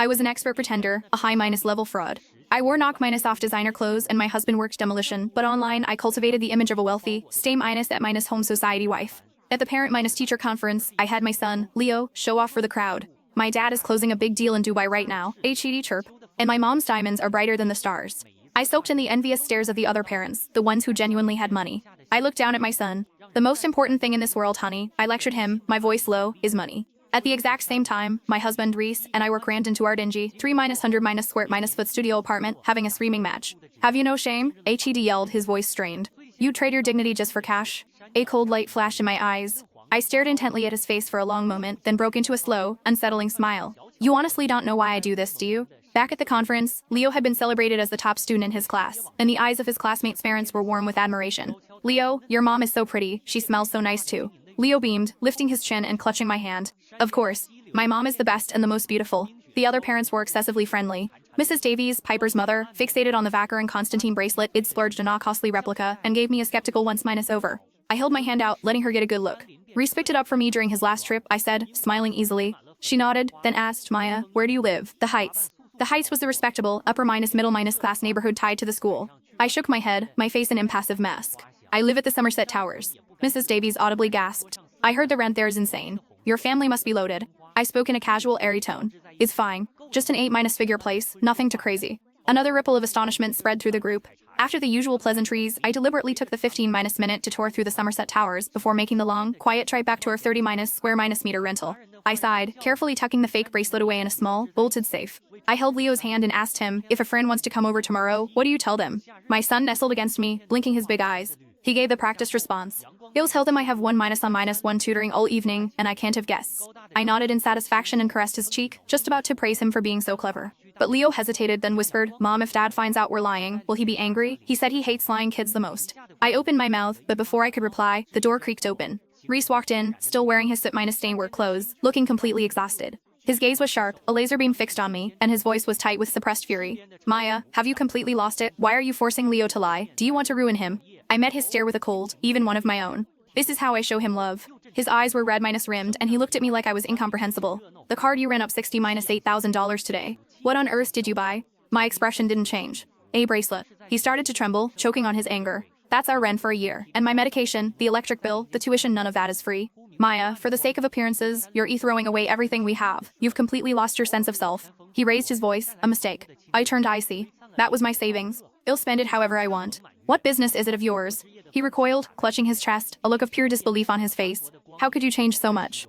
I was an expert pretender, a high minus level fraud. I wore knock minus off designer clothes and my husband worked demolition, but online I cultivated the image of a wealthy, stay minus at minus home society wife. At the parent minus teacher conference, I had my son, Leo, show off for the crowd. My dad is closing a big deal in Dubai right now, HED chirp, and my mom's diamonds are brighter than the stars. I soaked in the envious stares of the other parents, the ones who genuinely had money. I looked down at my son. The most important thing in this world, honey, I lectured him, my voice low, is money. At the exact same time, my husband Reese and I were crammed into our dingy 3 minus 100 minus square minus foot studio apartment, having a screaming match. Have you no shame? HED yelled, his voice strained. You trade your dignity just for cash? A cold light flashed in my eyes. I stared intently at his face for a long moment, then broke into a slow, unsettling smile. You honestly don't know why I do this, do you? Back at the conference, Leo had been celebrated as the top student in his class, and the eyes of his classmates' parents were warm with admiration. Leo, your mom is so pretty, she smells so nice too. Leo beamed, lifting his chin and clutching my hand. Of course, my mom is the best and the most beautiful. The other parents were excessively friendly. Mrs. Davies, Piper's mother, fixated on the Vacker and Constantine bracelet, it splurged on a costly replica, and gave me a skeptical once minus over. I held my hand out, letting her get a good look. Reese picked it up for me during his last trip, I said, smiling easily. She nodded, then asked, Maya, where do you live? The Heights. The Heights was the respectable, upper minus middle minus class neighborhood tied to the school. I shook my head, my face an impassive mask. I live at the Somerset Towers. Mrs. Davies audibly gasped. I heard the rent there is insane. Your family must be loaded. I spoke in a casual, airy tone. It's fine. Just an 8 minus figure place, nothing too crazy. Another ripple of astonishment spread through the group. After the usual pleasantries, I deliberately took the 15 minus minute to tour through the Somerset Towers before making the long, quiet trip back to our 30 minus square minus meter rental. I sighed, carefully tucking the fake bracelet away in a small, bolted safe. I held Leo's hand and asked him, if a friend wants to come over tomorrow, what do you tell them? My son nestled against me, blinking his big eyes. He gave the practiced response. He'll tell them I have 1 minus on minus 1 tutoring all evening, and I can't have guests. I nodded in satisfaction and caressed his cheek, just about to praise him for being so clever. But Leo hesitated, then whispered, Mom, if Dad finds out we're lying, will he be angry? He said he hates lying kids the most. I opened my mouth, but before I could reply, the door creaked open. Reese walked in, still wearing his soot minus stained work clothes, looking completely exhausted. His gaze was sharp, a laser beam fixed on me, and his voice was tight with suppressed fury. Maya, have you completely lost it? Why are you forcing Leo to lie? Do you want to ruin him? I met his stare with a cold, even one of my own. This is how I show him love. His eyes were red minus rimmed, and he looked at me like I was incomprehensible. The card you ran up 60 minus $8,000 today. What on earth did you buy? My expression didn't change. A bracelet. He started to tremble, choking on his anger. That's our rent for a year. And my medication, the electric bill, the tuition, none of that is free. Maya, for the sake of appearances, you're throwing away everything we have. You've completely lost your sense of self. He raised his voice, a mistake. I turned icy. That was my savings. I'll spend it however I want. What business is it of yours? He recoiled, clutching his chest, a look of pure disbelief on his face. How could you change so much?